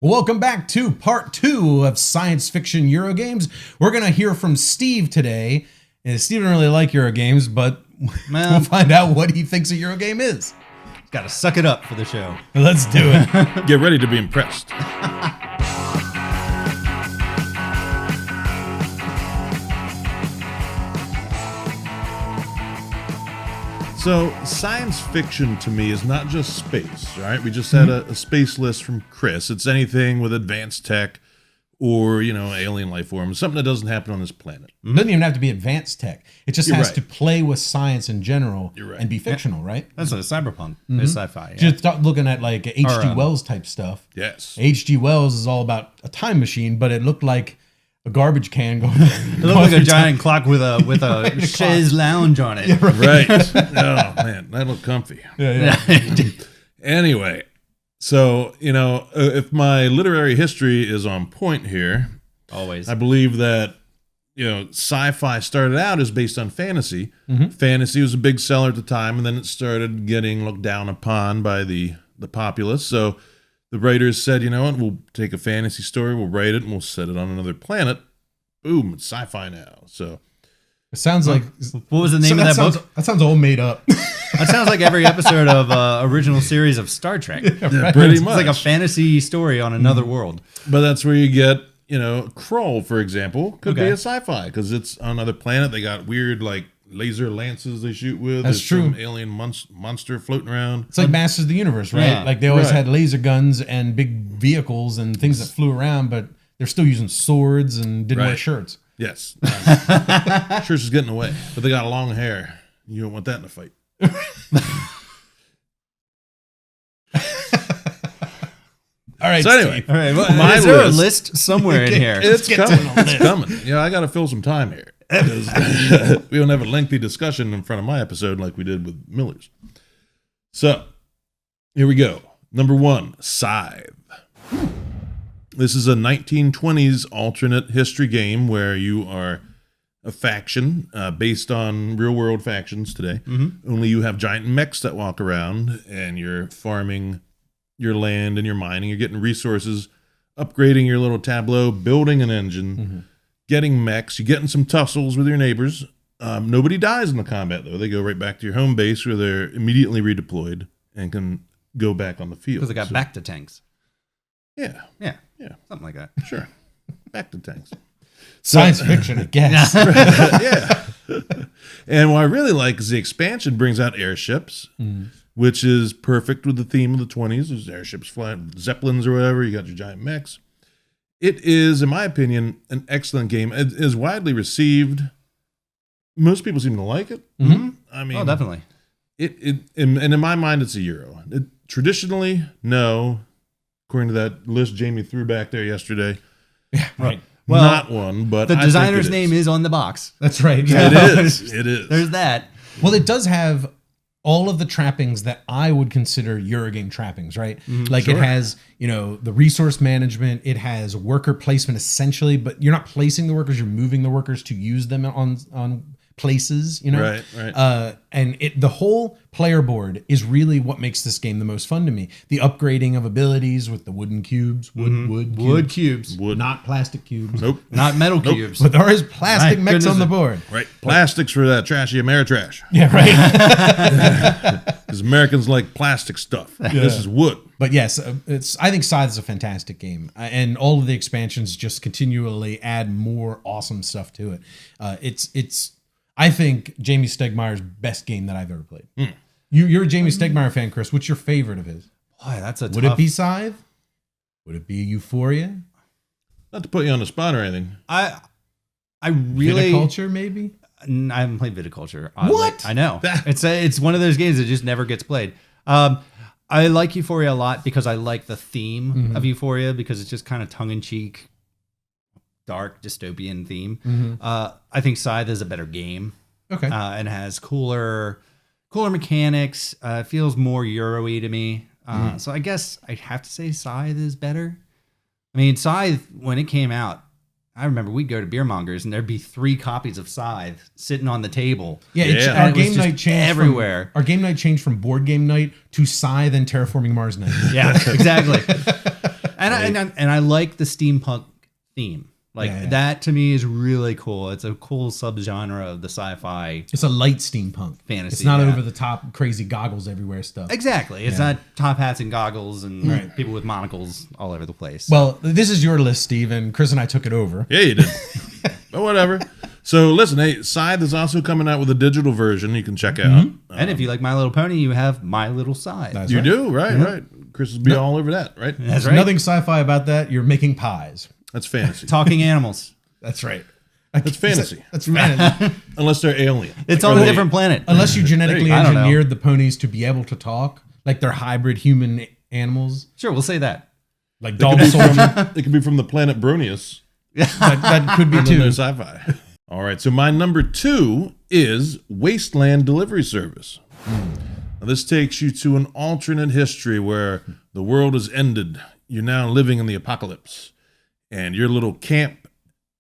Welcome back to part 2 of Science Fiction Eurogames. We're going to hear from Steve today. And Steve doesn't really like Eurogames, but we'll find out what he thinks a Eurogame is. Got to suck it up for the show. Let's do it. Get ready to be impressed. So, science fiction to me is not just space, right? We just had a space list from Chris. It's anything with advanced tech or, alien life forms, something that doesn't happen on this planet. It doesn't even have to be advanced tech. It just has to play with science in general and be fictional, right? That's a cyberpunk. It's sci-fi. Just start looking at like H.G. Wells type stuff. Yes. H.G. Wells is all about a time machine, but it looked like a garbage can going. It looked like a giant clock with a chaise lounge on it. Yeah, right. Oh, man, that looked comfy. Yeah. Anyway, so, if my literary history is on point here, Always. I believe that, sci-fi started out as based on fantasy. Fantasy was a big seller at the time, and then it started getting looked down upon by the populace. So the writers said, we'll take a fantasy story, we'll write it, and we'll set it on another planet. Boom, it's sci-fi now. So it sounds like... What was the name of that book? That sounds all made up. That sounds like every episode of original series of Star Trek. yeah, pretty much. It's like a fantasy story on another world. But that's where you get, Krull, for example, could be a sci-fi because it's on another planet. They got weird, laser lances they shoot with. That's true. Some alien monster floating around. It's like Masters of the Universe, right? Yeah, like they always had laser guns and big vehicles and things that flew around, but they're still using swords and didn't wear shirts. Yes. Shirts is getting away, but they got long hair. You don't want that in a fight. All right. So anyway, All right, my is there a list- list somewhere in here? It's coming. It's coming. I got to fill some time here. We don't have a lengthy discussion in front of my episode like we did with Miller's. So, here we go. Number 1, Scythe. This is a 1920s alternate history game where you are a faction based on real-world factions today. Only you have giant mechs that walk around, and you're farming your land and you're mining. You're getting resources, upgrading your little tableau, building an engine, getting mechs. You're getting some tussles with your neighbors. Nobody dies in the combat, though. They go right back to your home base where they're immediately redeployed and can go back on the field. Because they got back to tanks. Yeah. Something like that. Sure. Back to tanks. Science fiction, I guess. Yeah. And what I really like is the expansion brings out airships, which is perfect with the theme of the 20s. There's airships flying, Zeppelins or whatever. You got your giant mechs. It is, in my opinion, an excellent game. It is widely received. Most people seem to like it. I mean, definitely. And in my mind, it's a Euro. Traditionally, no. According to that list Jamie threw back there yesterday. Yeah, right. Well, not one, but the designer's name is on the box. That's right. Yeah. It is. It is. There's that. Well, it does have all of the trappings that I would consider Eurogame trappings, right? Like it has, the resource management, it has worker placement essentially, but you're not placing the workers, you're moving the workers to use them on places, Right. And the whole player board is really what makes this game the most fun to me. The upgrading of abilities with the wooden cubes, wood cubes. not plastic cubes. Nope. Not metal cubes. But there is plastic My mechs goodness. on the board. Right. Plastics for that trashy Ameritrash. Yeah, right. Because Americans like plastic stuff. This is wood. But yes, I think Scythe is a fantastic game, and all of the expansions just continually add more awesome stuff to it. It's I think Jamie Stegmaier's best game that I've ever played. You're a Jamie Stegmaier fan, Chris. What's your favorite of his? Boy, that's a Would it be Scythe? Would it be Euphoria? Not to put you on the spot or anything. I really Viticulture, maybe? I haven't played Viticulture. What? I know. It's one of those games that just never gets played. I like Euphoria a lot because I like the theme of Euphoria because it's just kind of tongue-in-cheek, dark, dystopian theme. I think Scythe is a better game. Okay. And has cooler mechanics. Feels more Euro-y to me. So I guess I'd have to say Scythe is better. I mean, Scythe, when it came out, I remember we'd go to beer mongers and there'd be 3 copies of Scythe sitting on the table. Yeah. Our game night changed everywhere. Our game night changed from board game night to Scythe and Terraforming Mars night. Yeah, exactly. And I like the steampunk theme. Like that to me is really cool. It's a cool subgenre of the sci-fi. It's a light steampunk fantasy. It's not over the top, crazy goggles everywhere stuff. Exactly. It's not top hats and goggles and people with monocles all over the place. Well, this is your list, Steve, and Chris and I took it over. Yeah, you did. But whatever. So listen, hey, Scythe is also coming out with a digital version you can check out. And if you like My Little Pony, you have My Little Scythe. You do, right. Chris will be all over that, right? That's There's right. nothing sci-fi about that. You're making pies. That's fantasy. Talking animals. That's right. That's fantasy. That's fantasy. Unless they're alien. It's on a different planet. Unless you genetically I don't know. engineered the ponies to be able to talk, like they're hybrid human animals, Sure, we'll say that. like dog soldier. It could be from the planet Brunius. that could be And then too. there's sci-fi. All right, so my number 2 is Wasteland Delivery Service. Now, this takes you to an alternate history where the world has ended. You're now living in the apocalypse, and your little camp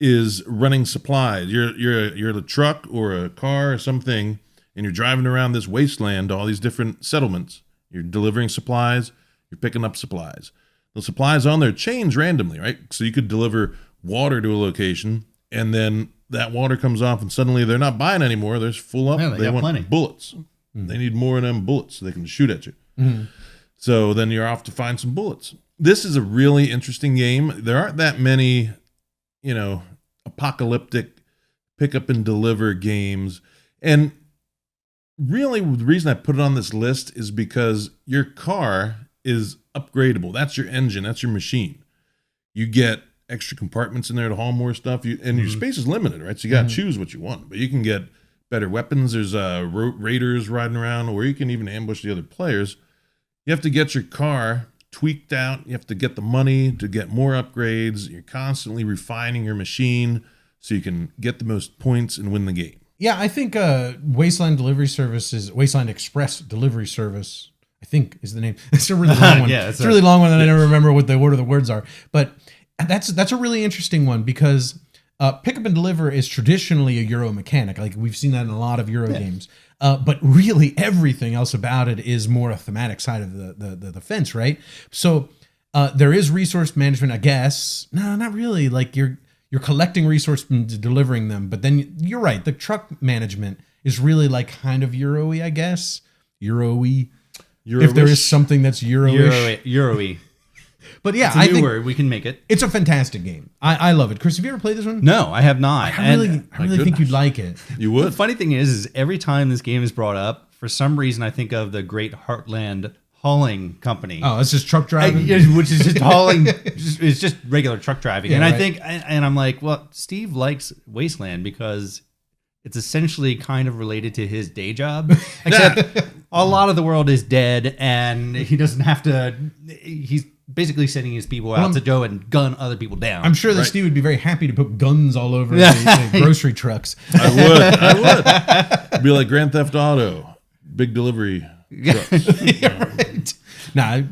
is running supplies. You're a truck or a car or something, and you're driving around this wasteland to all these different settlements. You're delivering supplies. You're picking up supplies. The supplies on there change randomly, right? So you could deliver water to a location, and then that water comes off, and suddenly they're not buying anymore. They're full up. Yeah, they got want plenty. bullets. They need more of them bullets so they can shoot at you. So then you're off to find some bullets. This is a really interesting game. There aren't that many, apocalyptic pick up and deliver games. And really the reason I put it on this list is because your car is upgradable. That's your engine. That's your machine. You get extra compartments in there to haul more stuff. And your space is limited, right? So you got to choose what you want. But you can get better weapons. There's raiders riding around, or you can even ambush the other players. You have to get your car tweaked out. You have to get the money to get more upgrades. You're constantly refining your machine so you can get the most points and win the game. Yeah, I think Wasteland Express Delivery Service, I think is the name. It's a really long one. It's a really long one, and I never remember what the order of the words are. But that's a really interesting one because pick up and deliver is traditionally a Euro mechanic. Like we've seen that in a lot of Euro games. But really everything else about it is more a thematic side of the fence, right? So there is resource management, I guess. No, not really. Like you're collecting resources and delivering them. But then you're right. The truck management is really like kind of Euro-y, I guess. Euro-y. If there is something that's Euro-ish. Euro-y. But yeah, It's a new word. We can make it. It's a fantastic game. I love it. Chris, have you ever played this one? No, I have not. I really think you'd like it. You The would. funny thing is every time this game is brought up, for some reason I think of the Great Heartland Hauling Company. Oh, it's just truck driving? Which is just hauling. It's just regular truck driving. Yeah, and I right. think, and I'm like, well, Steve likes Wasteland because it's essentially kind of related to his day job, except a lot of the world is dead and he doesn't have to, he's basically sending his people out to go and gun other people down. I'm sure that Right. Steve would be very happy to put guns all over the grocery trucks. I would. Be like Grand Theft Auto, big delivery trucks. Right. Nah,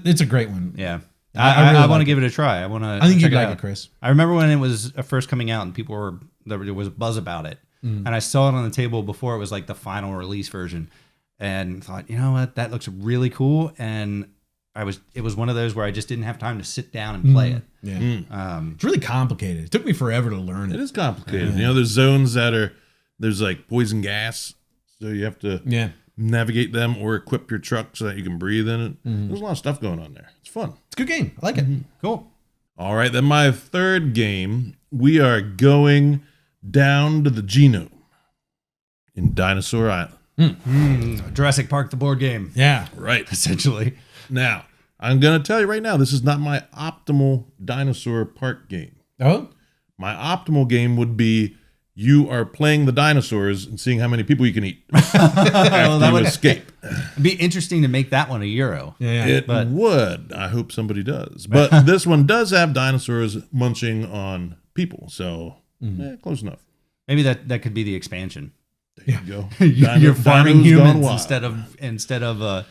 it's a great one. Yeah. I really I want like to give it a try. I think you'd like it, Chris. I remember when it was first coming out and there was a buzz about it. And I saw it on the table before it was like the final release version and thought, you know what, that looks really cool. And it was one of those where I just didn't have time to sit down and play it. Yeah. It's really complicated. It took me forever to learn It it. is complicated. There's zones there's like poison gas, so you have to navigate them or equip your truck so that you can breathe in it. There's a lot of stuff going on there. It's fun. It's a good game. I like it. Cool. All right, then my third game, we are going down to the genome in Dinosaur Island. Jurassic Park, the board game, Yeah. Right. essentially. Now, I'm going to tell you right now, this is not my optimal Dinosaur Park game. Oh? My optimal game would be you are playing the dinosaurs and seeing how many people you can eat after you escape. It'd be interesting to make that one a Euro. Yeah. It would. I hope somebody does. But this one does have dinosaurs munching on people, so close enough. Maybe that could be the expansion. There you go. You're farming Dinos gone humans wild. instead of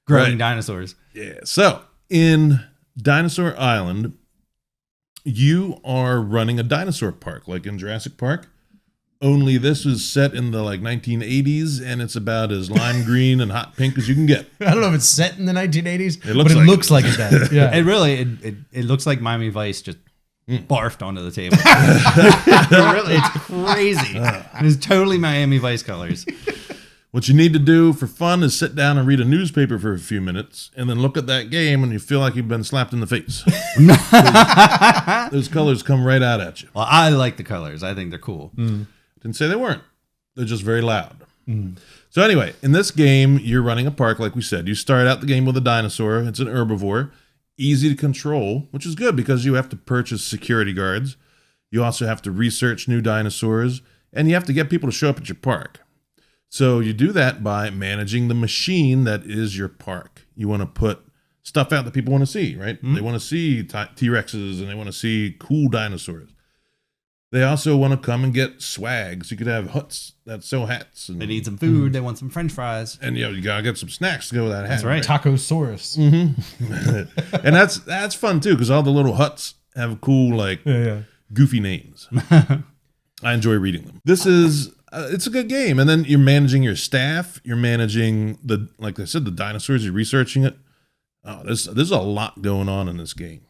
growing Right. dinosaurs. Yeah. So in Dinosaur Island, you are running a dinosaur park, like in Jurassic Park, only this is set in the like 1980s, and it's about as lime green and hot pink as you can get. I don't know if it's set in the 1980s, It looks but it like looks it. like it does. Yeah. It really, it looks like Miami Vice just barfed onto the table. It's crazy. It's totally Miami Vice colors. What you need to do for fun is sit down and read a newspaper for a few minutes, and then look at that game, and you feel like you've been slapped in the face. Those colors come right out at you. Well, I like the colors. I think they're cool. Didn't say they weren't. They're just very loud. So anyway, in this game, you're running a park, like we said. You start out the game with a dinosaur. It's an herbivore, easy to control, which is good because you have to purchase security guards. You also have to research new dinosaurs, and you have to get people to show up at your park. So you do that by managing the machine that is your park. You want to put stuff out that people want to see, right? They want to see T-Rexes, and they want to see cool dinosaurs. They also want to come and get swag. So you could have huts that sell hats. And, They need some food. They want some French fries. and you got to get some snacks to go with that hat. That's right. Tacosaurus. And that's fun too, because all the little huts have cool, like, goofy names. I enjoy reading them. This is it's a good game, and then you're managing your staff. You're managing like I said, the dinosaurs. You're researching it. Oh, there's a lot going on in this game.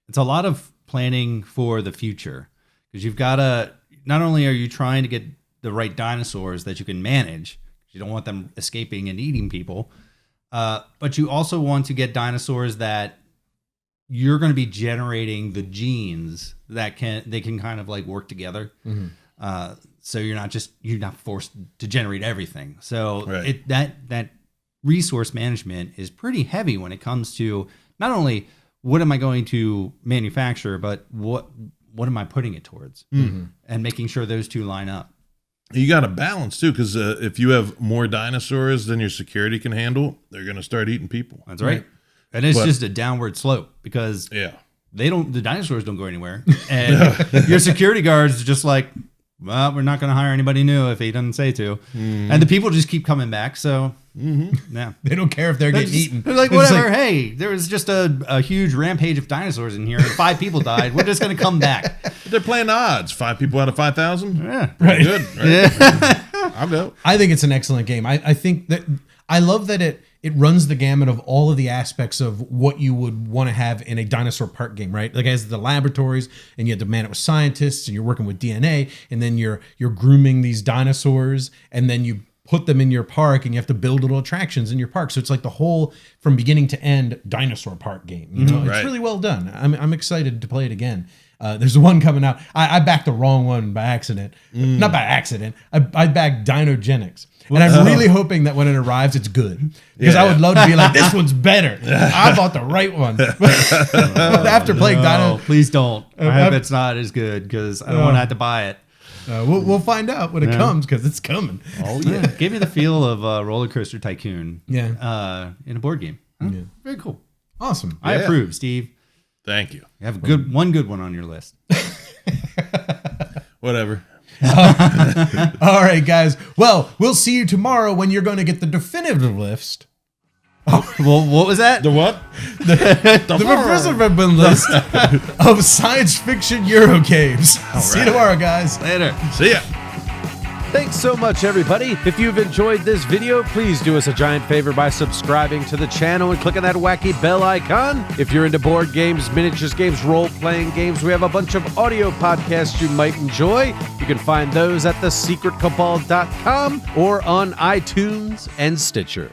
It's a lot of planning for the future because you've got to, not only are you trying to get the right dinosaurs that you can manage, you don't want them escaping and eating people, but you also want to get dinosaurs that you're going to be generating the genes that they can kind of like work together. So you're not forced to generate everything. So Right. that resource management is pretty heavy when it comes to not only what am I going to manufacture, but what am I putting it towards, and making sure those two line up. You got to balance too, because if you have more dinosaurs than your security can handle, they're going to start eating people. That's right. And it's just a downward slope because Yeah. the dinosaurs don't go anywhere, and your security guards are just like, well, we're not going to hire anybody new if he doesn't say to, and the people just keep coming back. So yeah, They don't care if they're getting eaten. they're like, They're just whatever. Hey, there was just a huge rampage of dinosaurs in here, and 5 people died. We're just going to come back. But they're playing odds. 5 people out of 5,000. Yeah, Right. Good. Right? I'll go. I think it's an excellent game. I think that I love that it runs the gamut of all of the aspects of what you would want to have in a dinosaur park game, right? Like, as the laboratories, and you have to man it with scientists, and you're working with DNA, and then you're grooming these dinosaurs, and then you put them in your park, and you have to build little attractions in your park. So it's like the whole, from beginning to end, dinosaur park game. You know, Right. it's really well done. I'm excited to play it again. There's one coming out. I backed the wrong one by accident. Not by accident. I backed Dinogenics. And I'm really hoping that when it arrives, it's good. Because I would love to be like, this one's better. I bought the right one. But after playing no, Dino, please don't. I hope it's not as good because I don't want to have to buy it. we'll find out when it comes, because it's coming. Oh, yeah. Gave me the feel of Roller Coaster Tycoon. Yeah. In a board game. Huh? Yeah. Very cool. Awesome. I approve, Steve. Thank you. You have one good one on your list. Whatever. All right, guys. Well, we'll see you tomorrow when you're going to get the definitive list. Well, what was that? The what? The definitive list of science fiction Euro games. See you tomorrow, guys. Later. See ya. Thanks so much, everybody. If you've enjoyed this video, please do us a giant favor by subscribing to the channel and clicking that wacky bell icon. If you're into board games, miniatures games, role-playing games, we have a bunch of audio podcasts you might enjoy. You can find those at thesecretcabal.com or on iTunes and Stitcher.